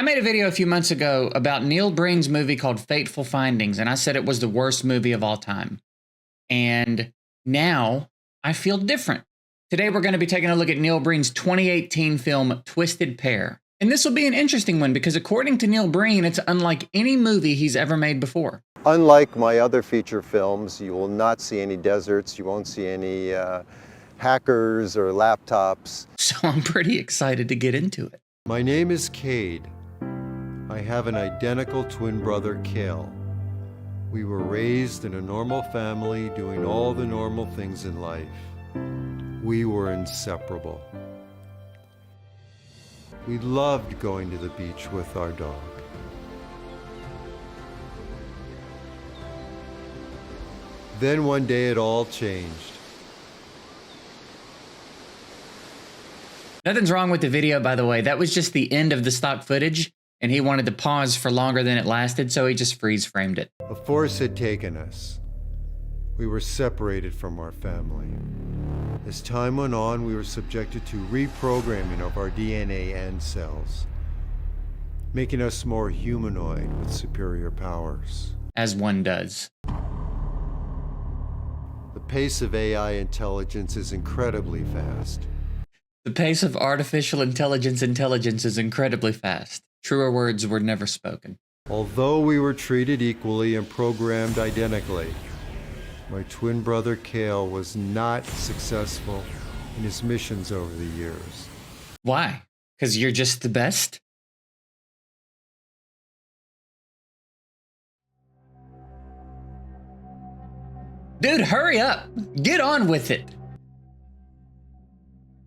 I made a video a few months ago about Neil Breen's movie called Fateful Findings, and I said it was the worst movie of all time. And now I feel different. Today we're going to be taking a look at Neil Breen's 2018 film Twisted Pair. And this will be an interesting one because according to Neil Breen, it's unlike any movie he's ever made before. Unlike my other feature films, you will not see any deserts, you won't see any hackers or laptops. So I'm pretty excited to get into it. My name is Cade. I have an identical twin brother, Cale. We were raised in a normal family doing all the normal things in life. We were inseparable. We loved going to the beach with our dog. Then one day it all changed. Nothing's wrong with the video, by the way. That was just the end of the stock footage, and he wanted to pause for longer than it lasted, so he just freeze framed it. A force had taken us. We were separated from our family. As time went on, we were subjected to reprogramming of our DNA and cells, making us more humanoid with superior powers. As one does. The pace of AI intelligence is incredibly fast. The pace of artificial intelligence is incredibly fast. Truer words were never spoken. Although we were treated equally and programmed identically, my twin brother Cale was not successful in his missions over the years. Why? Because you're just the best? Dude, hurry up. Get on with it.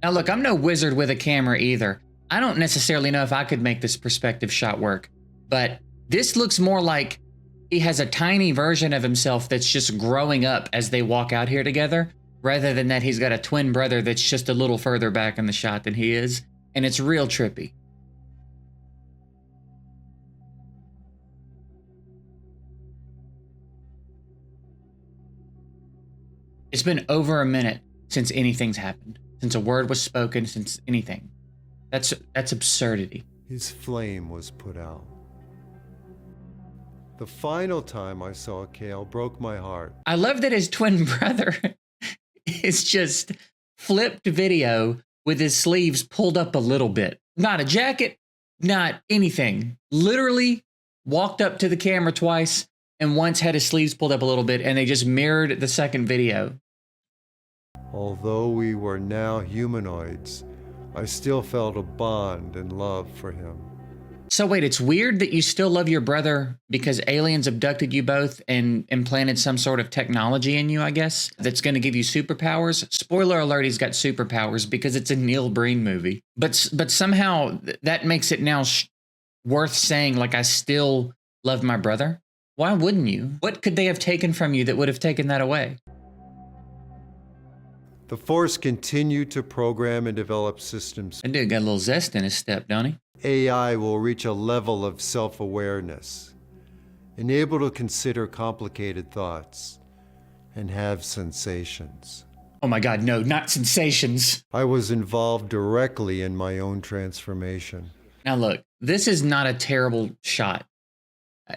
Now look, I'm no wizard with a camera either. I don't necessarily know if I could make this perspective shot work, but this looks more like he has a tiny version of himself that's just growing up as they walk out here together, rather than that he's got a twin brother that's just a little further back in the shot than he is, and it's real trippy. It's been over a minute since anything's happened, since a word was spoken, since anything. That's absurdity. His flame was put out. The final time I saw Cale broke my heart. I love that his twin brother is just flipped video with his sleeves pulled up a little bit. Not a jacket, not anything. Literally walked up to the camera twice and once had his sleeves pulled up a little bit, and they just mirrored the second video. Although we were now humanoids, I still felt a bond and love for him. So wait, it's weird that you still love your brother because aliens abducted you both and implanted some sort of technology in you, I guess, that's going to give you superpowers. Spoiler alert, he's got superpowers because it's a Neil Breen movie. But somehow that makes it now worth saying, like, I still love my brother. Why wouldn't you? What could they have taken from you that would have taken that away? The Force continued to program and develop systems. That dude got a little zest in his step, don't he? AI will reach a level of self-awareness, and able to consider complicated thoughts, and have sensations. Oh my God, no, not sensations. I was involved directly in my own transformation. Now look, this is not a terrible shot.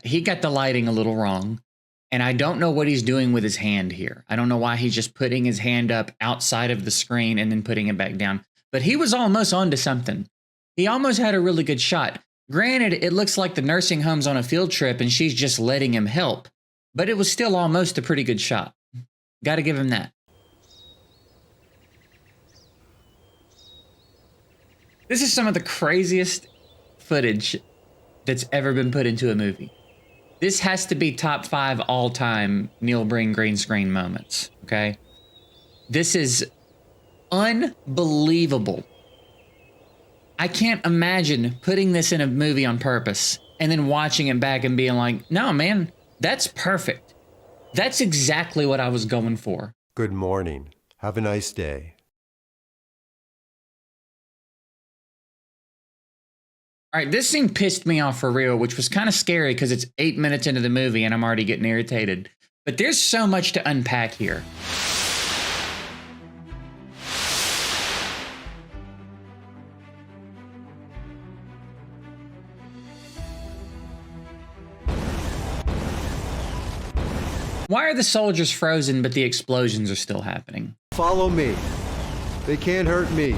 He got the lighting a little wrong. And I don't know what he's doing with his hand here. I don't know why he's just putting his hand up outside of the screen and then putting it back down. But he was almost onto something. He almost had a really good shot. Granted, it looks like the nursing home's on a field trip and she's just letting him help. But it was still almost a pretty good shot. Gotta give him that. This is some of the craziest footage that's ever been put into a movie. This has to be top 5 all-time Neil Breen green screen moments, okay? This is unbelievable. I can't imagine putting this in a movie on purpose and then watching it back and being like, no, man, that's perfect. That's exactly what I was going for. Good morning. Have a nice day. All right, this scene pissed me off for real, which was kind of scary because it's 8 minutes into the movie and I'm already getting irritated. But there's so much to unpack here. Why are the soldiers frozen but the explosions are still happening? Follow me. They can't hurt me.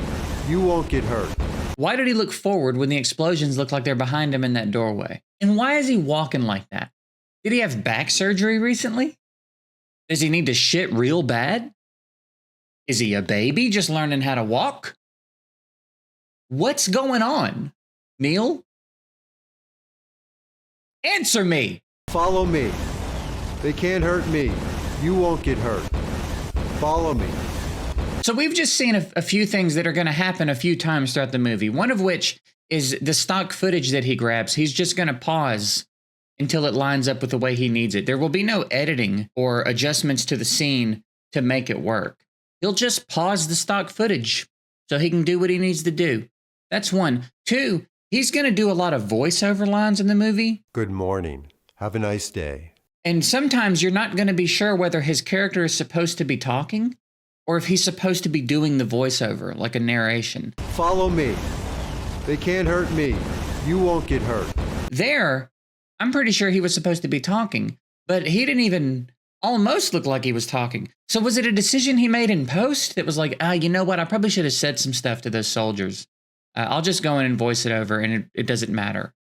You won't get hurt. Why did he look forward when the explosions look like they're behind him in that doorway? And why is he walking like that? Did he have back surgery recently? Does he need to shit real bad? Is he a baby just learning how to walk? What's going on? Neil? Answer me! Follow me. They can't hurt me. You won't get hurt. Follow me. So we've just seen a few things that are going to happen a few times throughout the movie. One of which is the stock footage that he grabs. He's just going to pause until it lines up with the way he needs it. There will be no editing or adjustments to the scene to make it work. He'll just pause the stock footage so he can do what he needs to do. That's one. Two, he's going to do a lot of voiceover lines in the movie. Good morning. Have a nice day. And sometimes you're not going to be sure whether his character is supposed to be talking or if he's supposed to be doing the voiceover, like a narration. Follow me. They can't hurt me. You won't get hurt. There, I'm pretty sure he was supposed to be talking, but he didn't even almost look like he was talking. So was it a decision he made in post that was like, you know what? I probably should have said some stuff to those soldiers. I'll just go in and voice it over, and it doesn't matter.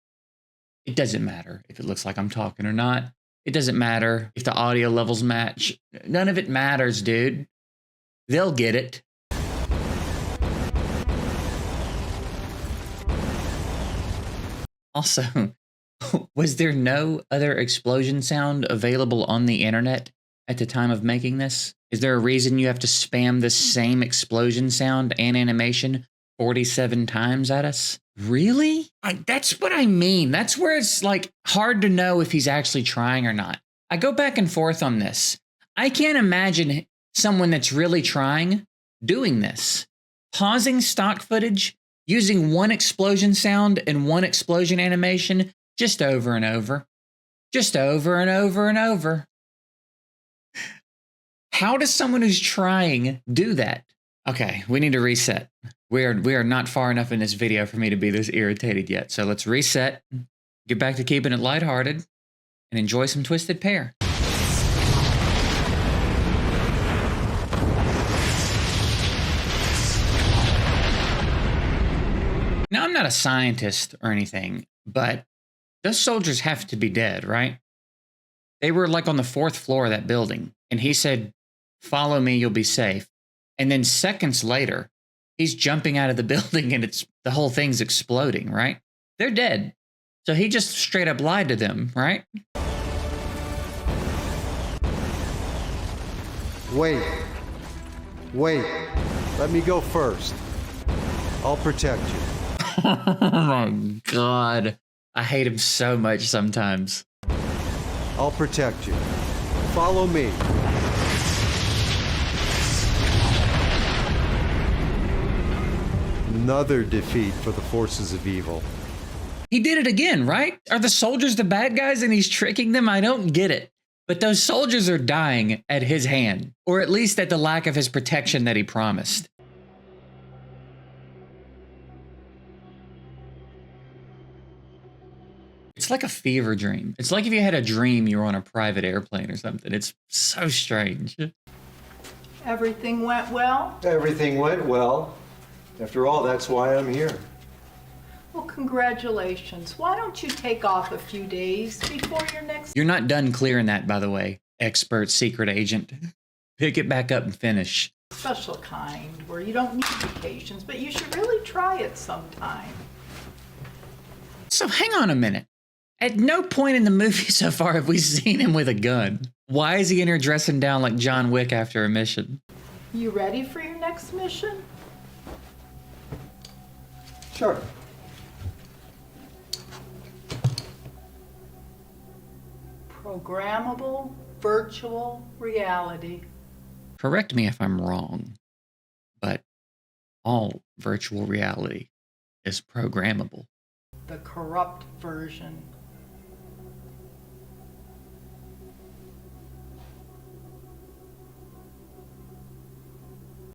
It doesn't matter if it looks like I'm talking or not. It doesn't matter if the audio levels match. None of it matters, dude. They'll get it. Also, was there no other explosion sound available on the internet at the time of making this? Is there a reason you have to spam the same explosion sound and animation 47 times at us? Really? That's what I mean. That's where it's like hard to know if he's actually trying or not. I go back and forth on this. I can't imagine someone that's really trying doing this. Pausing stock footage, using one explosion sound and one explosion animation just over and over. Just over and over and over. How does someone who's trying do that? Okay, we need to reset. We are not far enough in this video for me to be this irritated yet. So let's reset, get back to keeping it lighthearted, and enjoy some Twisted Pair. Now, I'm not a scientist or anything, but those soldiers have to be dead, right? They were like on the 4th floor of that building, and he said, "Follow me, you'll be safe." And then seconds later, he's jumping out of the building and the whole thing's exploding, right? They're dead. So he just straight up lied to them, right? Wait. Let me go first. I'll protect you. Oh my God. I hate him so much sometimes. I'll protect you. Follow me. Another defeat for the forces of evil. He did it again, right? Are the soldiers the bad guys and he's tricking them? I don't get it. But those soldiers are dying at his hand, or at least at the lack of his protection that he promised. It's like a fever dream. It's like if you had a dream you were on a private airplane or something. It's so strange. Everything went well? Everything went well. After all, that's why I'm here. Well, congratulations. Why don't you take off a few days before your next... You're not done clearing that, by the way, expert secret agent. Pick it back up and finish. Special kind, where you don't need vacations, but you should really try it sometime. So hang on a minute. At no point in the movie so far have we seen him with a gun. Why is he in here dressing down like John Wick after a mission? You ready for your next mission? Sure. Programmable virtual reality. Correct me if I'm wrong, but all virtual reality is programmable. The corrupt version.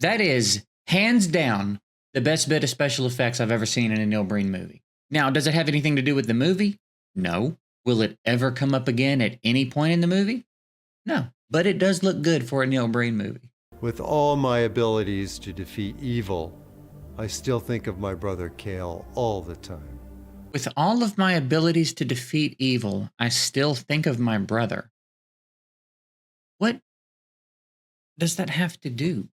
That is, hands down, the best bit of special effects I've ever seen in a Neil Breen movie. Now, does it have anything to do with the movie? No. Will it ever come up again at any point in the movie? No. but it does look good for a Neil Breen movie. With all my abilities to defeat evil, I still think of my brother Cale all the time. With all of my abilities to defeat evil, I still think of my brother. What does that have to do?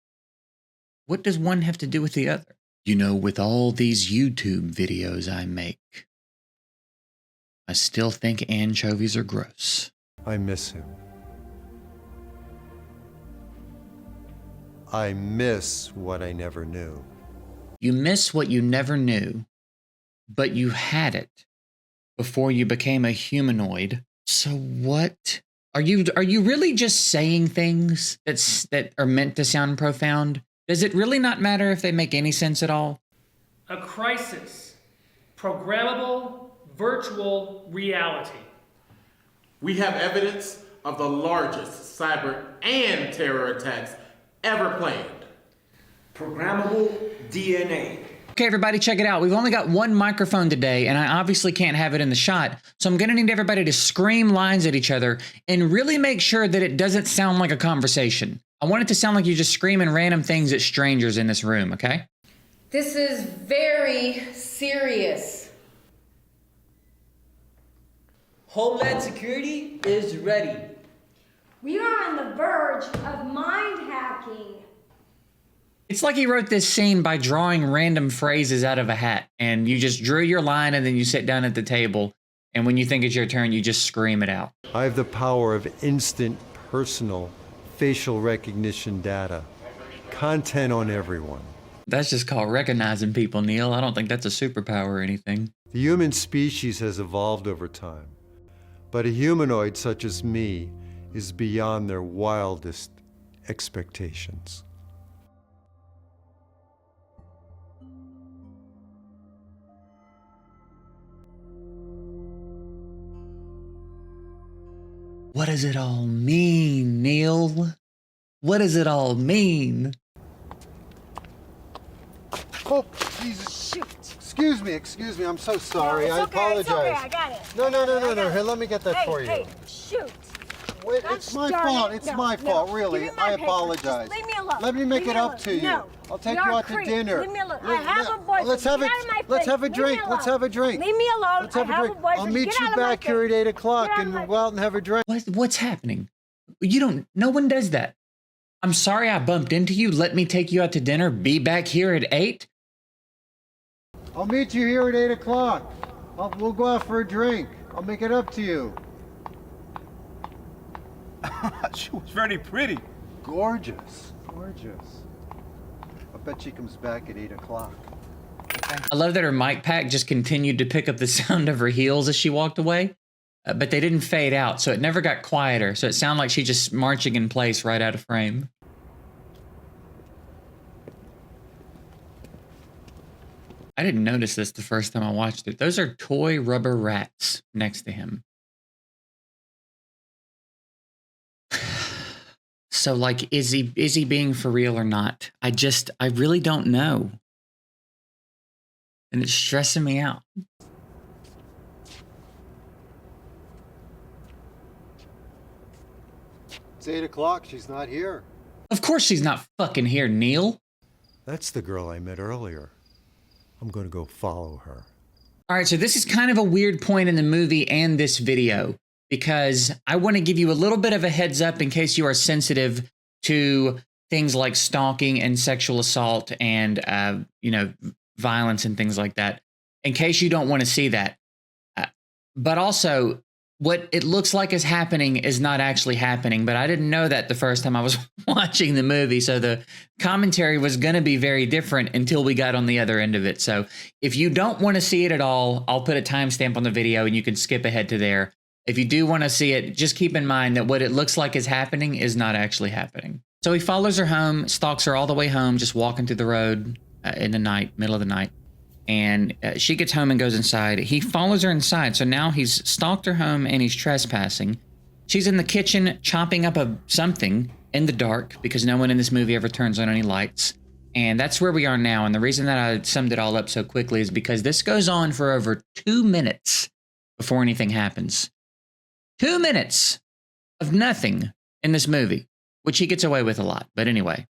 What does one have to do with the other? You know, with all these YouTube videos I make, I still think anchovies are gross. I miss him. I miss what I never knew. You miss what you never knew, but you had it before you became a humanoid. So what? Are you really just saying things that are meant to sound profound? Does it really not matter if they make any sense at all? A crisis. Programmable virtual reality. We have evidence of the largest cyber and terror attacks ever planned. Programmable DNA. Okay, everybody, check it out. We've only got one microphone today, and I obviously can't have it in the shot. So I'm going to need everybody to scream lines at each other and really make sure that it doesn't sound like a conversation. I want it to sound like you're just screaming random things at strangers in this room, okay? This is very serious. Homeland Security is ready. We are on the verge of mind hacking. It's like he wrote this scene by drawing random phrases out of a hat, and you just drew your line and then you sit down at the table, and when you think it's your turn, you just scream it out. I have the power of instant, personal, facial recognition data. Content on everyone. That's just called recognizing people, Neil. I don't think that's a superpower or anything. The human species has evolved over time, but a humanoid such as me is beyond their wildest expectations. What does it all mean, Neil? What does it all mean? Oh, Jesus. Shoot. Excuse me. I'm so sorry. No, I it's okay, apologize. It's okay, I got it. No. Here, let me get that Hey, for you. hey, shoot. Wait, Gosh it's my darn fault. it. It's No, my no. fault, Give really. me my I paper. apologize. Just leave me alone. Let me make Leave it me up alone. to you. No. I'll take You're you a out to creep. dinner. Leave me alone. I have a boyfriend. Let's have Get a out of my let's face. have a Leave me drink. Let's alone. have a drink. Leave me alone. Let's have I a have drink. a boyfriend. I'll meet Get you out of my back here at face. 8 o'clock Get out and of my we'll go out and have a drink. What's happening? No one does that. I'm sorry I bumped into you. Let me take you out to dinner. Be back here at 8. I'll meet you here at 8 o'clock. We'll go out for a drink. I'll make it up to you. She was very pretty. Gorgeous. I bet she comes back at 8 o'clock. I love that her mic pack just continued to pick up the sound of her heels as she walked away, but they didn't fade out, so it never got quieter. So it sounded like she's just marching in place right out of frame. I didn't notice this the first time I watched it. Those are toy rubber rats next to him. So, like, is he being for real or not? I really don't know. And it's stressing me out. It's 8 o'clock. She's not here. Of course she's not fucking here, Neil. That's the girl I met earlier. I'm going to go follow her. All right, so this is kind of a weird point in the movie and this video, because I want to give you a little bit of a heads up in case you are sensitive to things like stalking and sexual assault and, violence and things like that, in case you don't want to see that. But also, what it looks like is happening is not actually happening, but I didn't know that the first time I was watching the movie, so the commentary was going to be very different until we got on the other end of it. So if you don't want to see it at all, I'll put a timestamp on the video and you can skip ahead to there. If you do want to see it, just keep in mind that what it looks like is happening is not actually happening. So he follows her home, stalks her all the way home, just walking through the road in the night, middle of the night. And she gets home and goes inside. He follows her inside. So now he's stalked her home and he's trespassing. She's in the kitchen chopping up something in the dark because no one in this movie ever turns on any lights. And that's where we are now. And the reason that I summed it all up so quickly is because this goes on for over 2 minutes before anything happens. 2 minutes of nothing in this movie, which he gets away with a lot. But anyway.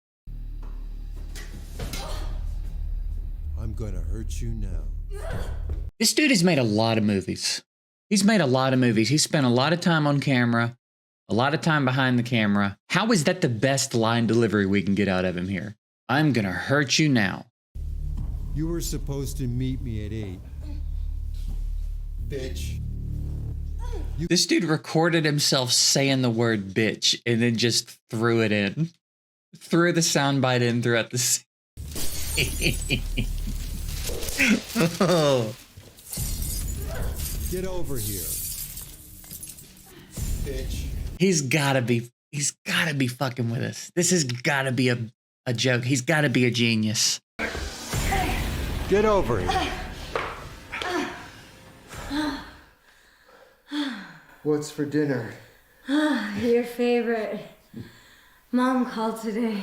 I'm gonna hurt you now. This dude has made a lot of movies. He's made a lot of movies. He spent a lot of time on camera, a lot of time behind the camera. How is that the best line delivery we can get out of him here? I'm gonna hurt you now. You were supposed to meet me at 8. Bitch. This dude recorded himself saying the word bitch and then just threw it in. Threw the soundbite in throughout the scene. Oh. Get over here. Bitch. He's gotta be fucking with us. This has gotta be a joke. He's gotta be a genius. Get over here. What's for dinner? Your favorite. Mom called today.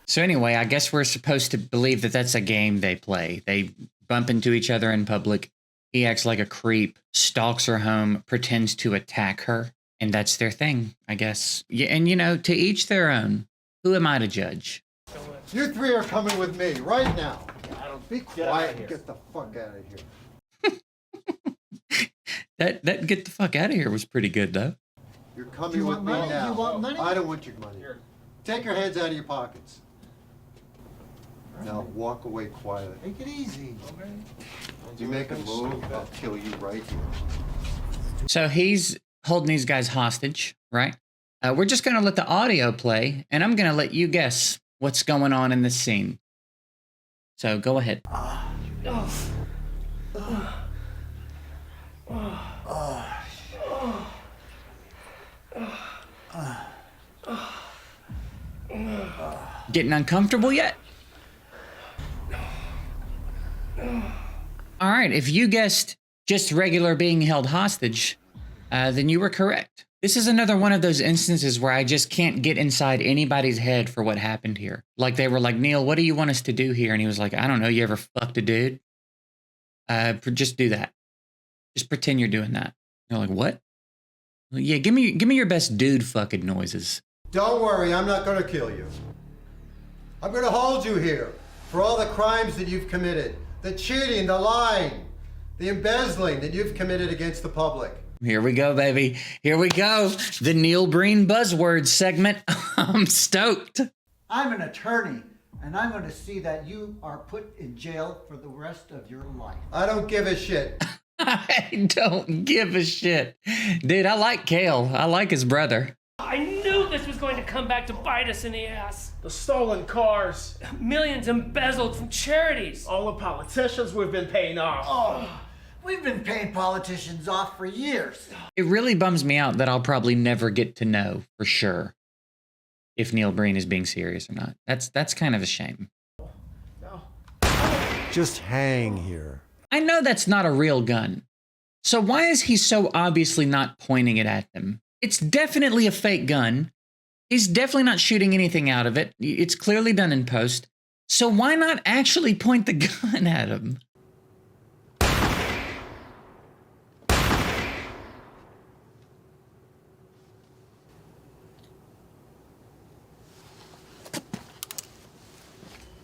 So anyway, I guess we're supposed to believe that that's a game they play. They bump into each other in public. He acts like a creep, stalks her home, pretends to attack her. And that's their thing, I guess. Yeah, and you know, to each their own. Who am I to judge? You 3 are coming with me right now. Be quiet and get the fuck out of here. That get the fuck out of here was pretty good, though. You're coming with me now. You want money? I don't want your money. Take your hands out of your pockets. Now walk away quietly. Take it easy. You make a move, I'll kill you right here. So he's holding these guys hostage, right? We're just going to let the audio play, and I'm going to let you guess what's going on in this scene. So go ahead. Getting uncomfortable yet? All right, if you guessed just regular being held hostage, then you were correct. This is another one of those instances where I just can't get inside anybody's head for what happened here. Like they were like, Neil, what do you want us to do here? And he was like, I don't know. You ever fucked a dude? Just do that. Just pretend you're doing that. You're like, what? Yeah, give me your best dude fucking noises. Don't worry, I'm not gonna kill you. I'm gonna hold you here for all the crimes that you've committed. The cheating, the lying, the embezzling that you've committed against the public. Here we go, baby. Here we go. The Neil Breen buzzword segment. I'm stoked. I'm an attorney, and I'm going to see that you are put in jail for the rest of your life. I don't give a shit. I don't give a shit. Dude, I like Kale. I like his brother. I knew this was going to come back to bite us in the ass. The stolen cars, Millions embezzled from charities. all the politicians we've been paying off. Oh, we've been paying politicians off for years. It really bums me out that I'll probably never get to know for sure if Neil Breen is being serious or not. That's kind of a shame. Just hang here. I know that's not a real gun. So why is he so obviously not pointing it at them? It's definitely a fake gun. He's definitely not shooting anything out of it. It's clearly done in post. So why not actually point the gun at him?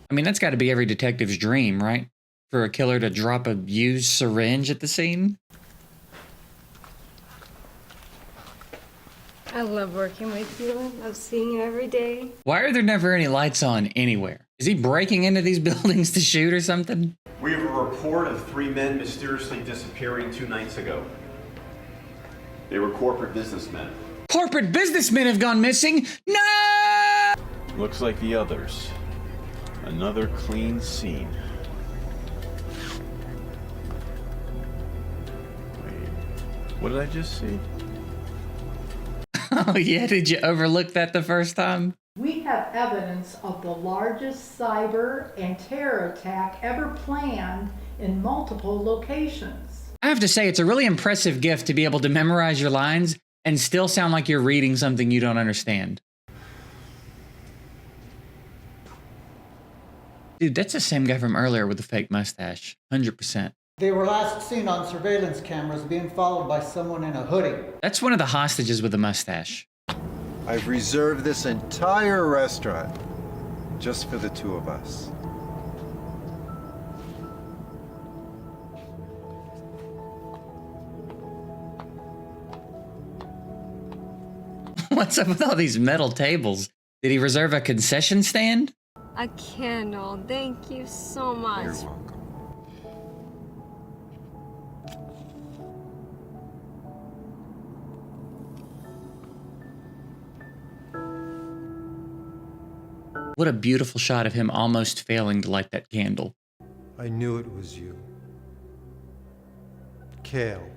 I mean, that's got to be every detective's dream, right? For a killer to drop a used syringe at the scene. I love working with you. I love seeing you every day. Why are there never any lights on anywhere? Is he breaking into these buildings to shoot or something? We have a report of 3 men mysteriously disappearing 2 nights ago. They were corporate businessmen. Corporate businessmen have gone missing? No! Looks like the others. Another clean scene. Wait, what did I just see? Oh yeah, did you overlook that the first time? We have evidence of the largest cyber and terror attack ever planned in multiple locations. I have to say, it's a really impressive gift to be able to memorize your lines and still sound like you're reading something you don't understand. Dude, that's the same guy from earlier with the fake mustache. 100%. They were last seen on surveillance cameras being followed by someone in a hoodie. That's one of the hostages with a mustache. I I've reserved this entire restaurant just for the two of us. What's up with all these metal tables? Did he reserve a concession stand? A candle. Thank you so much. You're welcome. What a beautiful shot of him almost failing to light that candle. I knew it was you. Kale.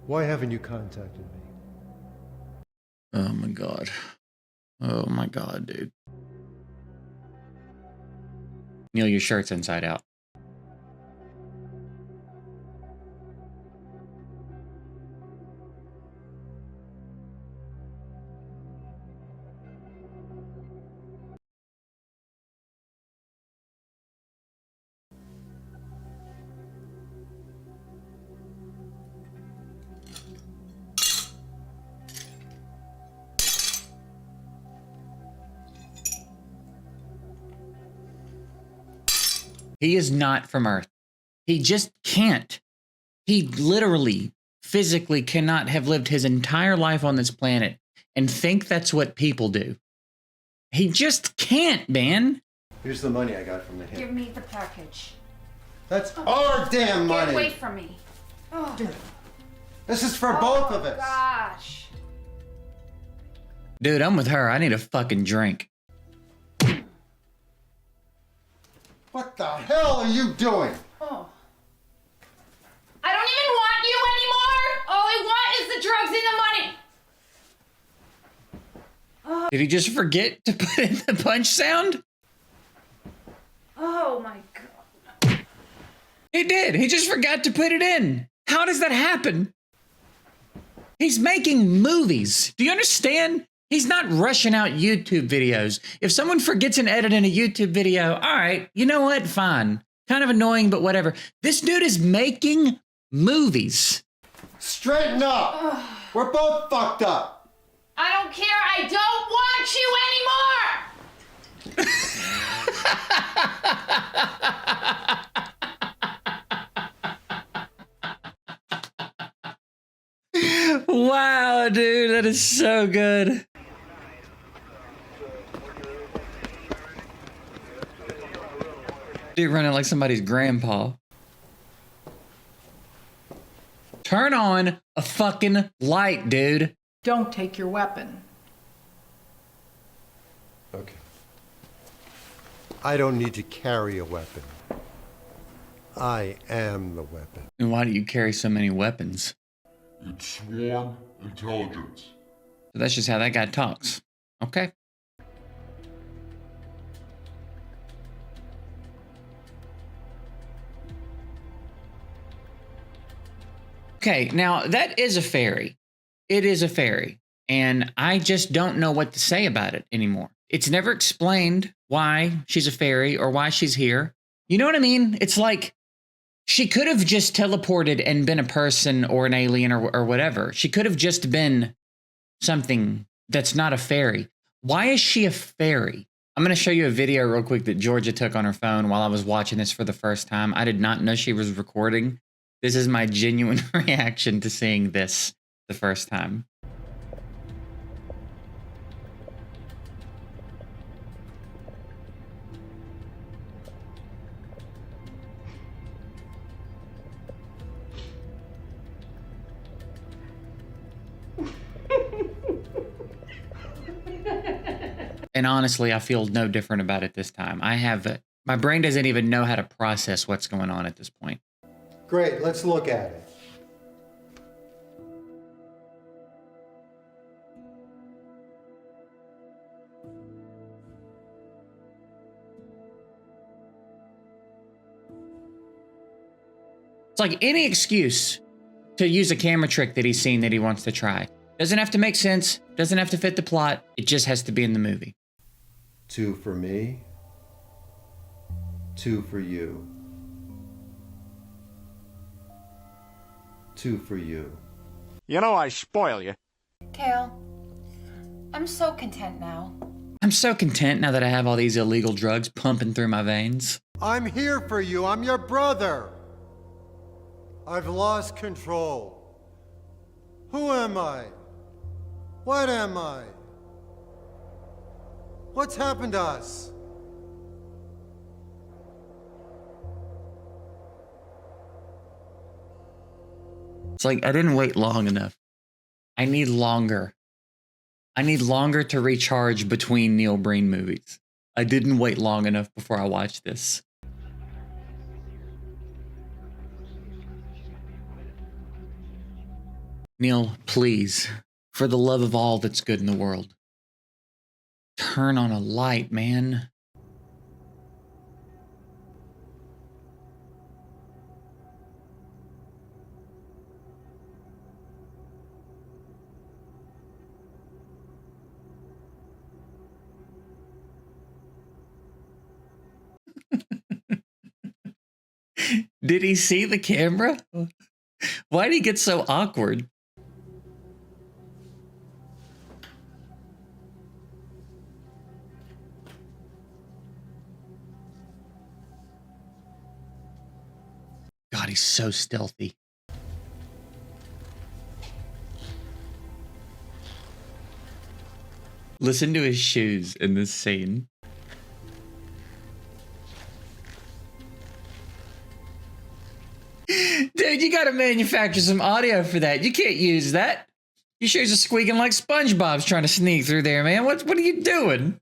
Why haven't you contacted me? Oh my God. Oh my God, dude. Neil, your shirt's inside out. He is not from Earth. He just can't. He literally, physically cannot have lived his entire life on this planet and think that's what people do. He just can't, man. Here's the money I got from the hit. Give me the package. That's our damn money. Get away from me. Oh, This is for both of us. Gosh. Dude, I'm with her. I need a fucking drink. What the hell are you doing? Oh. I don't even want you anymore. All I want is the drugs and the money. Did he just forget to put in the punch sound? Oh my God. He did. He just forgot to put it in. How does that happen? He's making movies. Do you understand? He's not rushing out YouTube videos. If someone forgets an edit in a YouTube video, all right, you know what? Fine. Kind of annoying, but whatever. This dude is making movies. Straighten up. We're both fucked up. I don't care. I don't want you anymore. Wow, dude, that is so good. Dude running like somebody's grandpa. Turn on a fucking light, dude. Don't take your weapon. Okay. I don't need to carry a weapon. I am the weapon. And why do you carry so many weapons? It's swarm intelligence. So that's just how that guy talks. Okay. Okay, now that is a fairy. It is a fairy. And I just don't know what to say about it anymore. It's never explained why she's a fairy or why she's here. You know what I mean? It's like she could have just teleported and been a person or an alien or whatever. She could have just been something that's not a fairy. Why is she a fairy? I'm going to show you a video real quick that Georgia took on her phone while I was watching this for the first time. I did not know she was recording. This is my genuine reaction to seeing this the first time. And honestly, I feel no different about it this time. My brain doesn't even know how to process what's going on at this point. Great, let's look at it. It's like any excuse to use a camera trick that he's seen that he wants to try. Doesn't have to make sense, doesn't have to fit the plot, it just has to be in the movie. 2 for me, 2 for you. 2 for you. You know I spoil you. Kale, I'm so content now. I'm so content now that I have all these illegal drugs pumping through my veins. I'm here for you. I'm your brother. I've lost control. Who am I? What am I? What's happened to us? It's like I didn't wait long enough. I need longer. I need longer to recharge between Neil Breen movies. I didn't wait long enough before I watched this. Neil, please, for the love of all that's good in the world, turn on a light, man. Did he see the camera? Why did he get so awkward? God, he's so stealthy. Listen to his shoes in this scene. Dude, you gotta manufacture some audio for that. You can't use that. Your shoes are squeaking like SpongeBob's trying to sneak through there, man. What are you doing?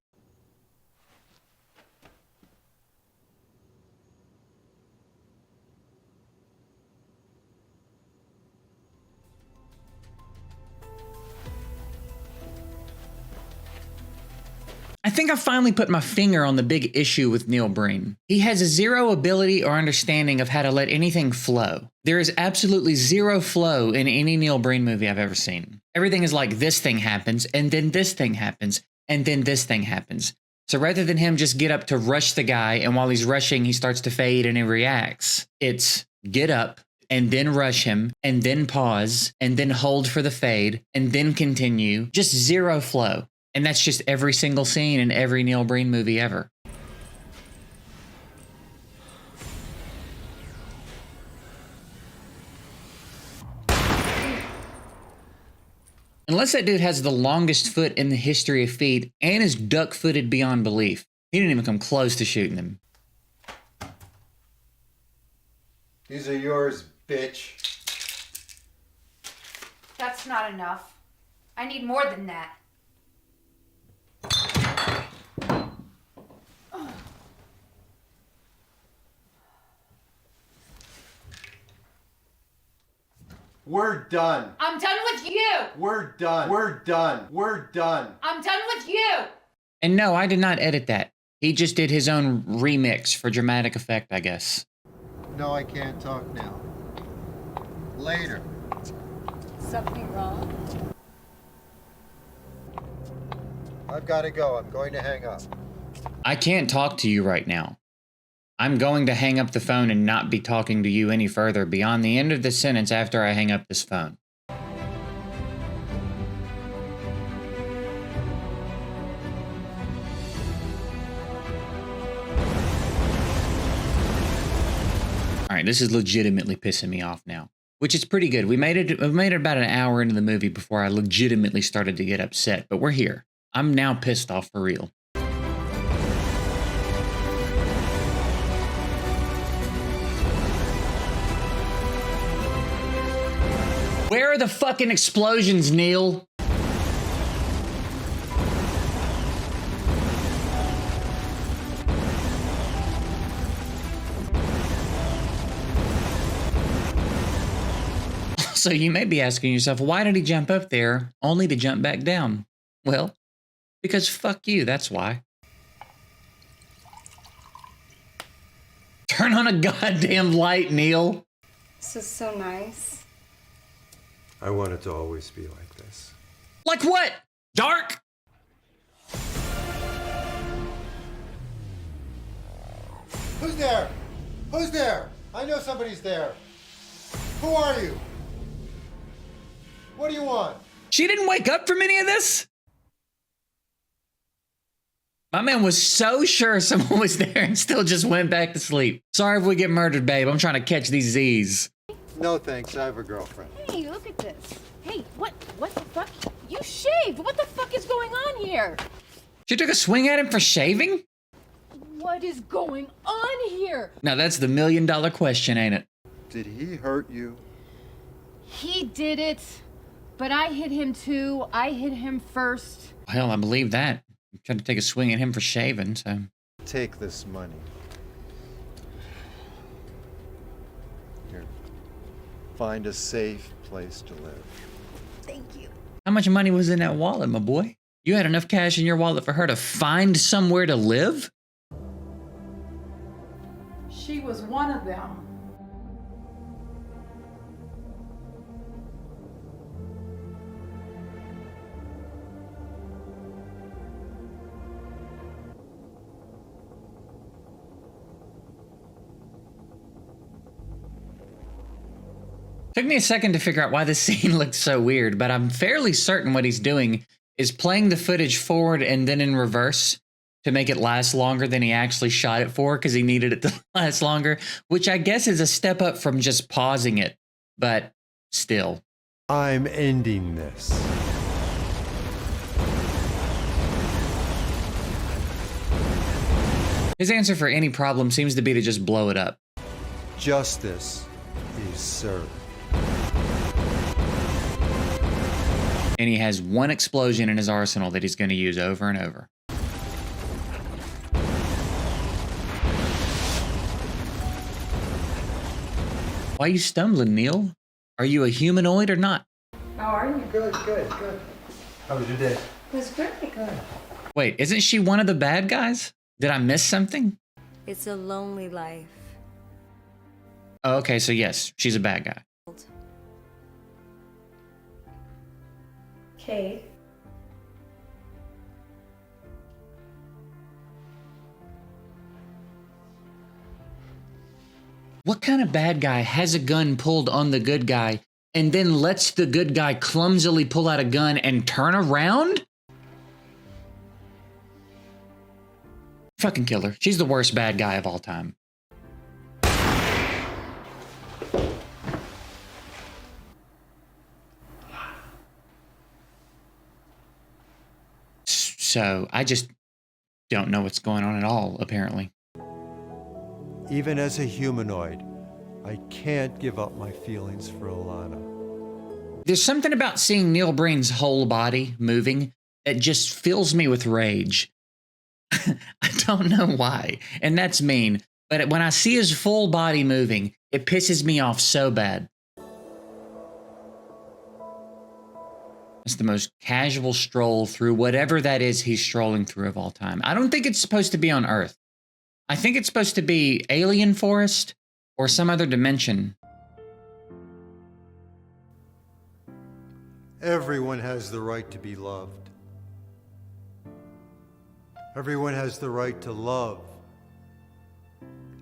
I think I finally put my finger on the big issue with Neil Breen. He has a zero ability or understanding of how to let anything flow. There is absolutely zero flow in any Neil Breen movie I've ever seen. Everything is like this thing happens, and then this thing happens, and then this thing happens. So rather than him just get up to rush the guy, and while he's rushing, he starts to fade and he reacts, it's get up, and then rush him, and then pause, and then hold for the fade, and then continue. Just zero flow. And that's just every single scene in every Neil Breen movie ever. Unless that dude has the longest foot in the history of feet and is duck-footed beyond belief. He didn't even come close to shooting him. These are yours, bitch. That's not enough. I need more than that. We're done. I'm done with you. We're done. We're done. We're done. I'm done with you. And no, I did not edit that. He just did his own remix for dramatic effect, I guess. No, I can't talk now. Later. Something wrong? I've got to go. I'm going to hang up. I can't talk to you right now. I'm going to hang up the phone and not be talking to you any further beyond the end of the sentence after I hang up this phone. All right, this is legitimately pissing me off now, which is pretty good. We made it about an hour into the movie before I legitimately started to get upset, but we're here. I'm now pissed off for real. Where are the fucking explosions, Neil? So you may be asking yourself, why did he jump up there only to jump back down? Well, because fuck you, that's why. Turn on a goddamn light, Neil. This is so nice. I want it to always be like this. Like what? Dark? Who's there? Who's there? I know somebody's there. Who are you? What do you want? She didn't wake up from any of this? My man was so sure someone was there and still just went back to sleep. Sorry if we get murdered, babe. I'm trying to catch these Z's. No thanks, I have a girlfriend. Hey, look at this. Hey, what the fuck? You shaved. What the fuck is going on here? She took a swing at him for shaving? What is going on here? Now that's the $1 million question, ain't it? Did he hurt you? He did it, but I hit him too. I hit him first. Hell, I believe that. You tried to take a swing at him for shaving, so. Take this money. Here. Find a safe place to live. Thank you. How much money was in that wallet, my boy? You had enough cash in your wallet for her to find somewhere to live? She was one of them. Took me a second to figure out why this scene looked so weird, but I'm fairly certain what he's doing is playing the footage forward and then in reverse to make it last longer than he actually shot it for, because he needed it to last longer, which I guess is a step up from just pausing it, but still. I'm ending this. His answer for any problem seems to be to just blow it up. Justice is served. And he has one explosion in his arsenal that he's going to use over and over. Why are you stumbling, Neil? Are you a humanoid or not? How are you? Good. How was your day? It was very good. Wait, isn't she one of the bad guys? Did I miss something? It's a lonely life. Oh, okay, so yes, she's a bad guy. Kate. What kind of bad guy has a gun pulled on the good guy and then lets the good guy clumsily pull out a gun and turn around? Fucking kill her. She's the worst bad guy of all time. So I just don't know what's going on at all, apparently. Even as a humanoid, I can't give up my feelings for Alana. There's something about seeing Neil Breen's whole body moving that just fills me with rage. I don't know why, and that's mean, but when I see his full body moving, it pisses me off so bad. It's the most casual stroll through whatever that is he's strolling through of all time. I don't think it's supposed to be on Earth. I think it's supposed to be alien forest or some other dimension. Everyone has the right to be loved. Everyone has the right to love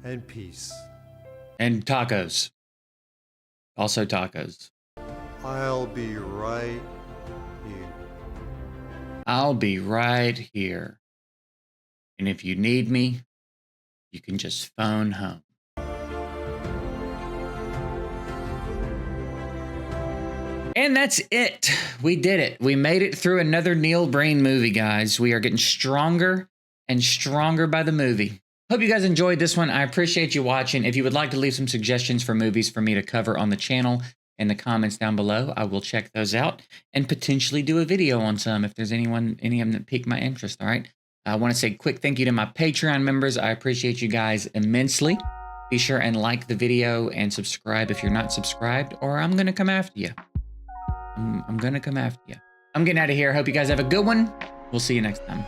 and peace. And tacos. Also tacos. I'll be right here. I'll be right here. And if you need me, you can just phone home. And that's it. We did it. We made it through another Neil Breen movie, guys. We are getting stronger and stronger by the movie. Hope you guys enjoyed this one. I appreciate you watching. If you would like to leave some suggestions for movies for me to cover on the channel in the comments down below, I will check those out and potentially do a video on some if there's any of them that pique my interest, all right? I want to say a quick thank you to my Patreon members. I appreciate you guys immensely. Be sure and like the video and subscribe if you're not subscribed, or I'm going to come after you. I'm going to come after you. I'm getting out of here. Hope you guys have a good one. We'll see you next time.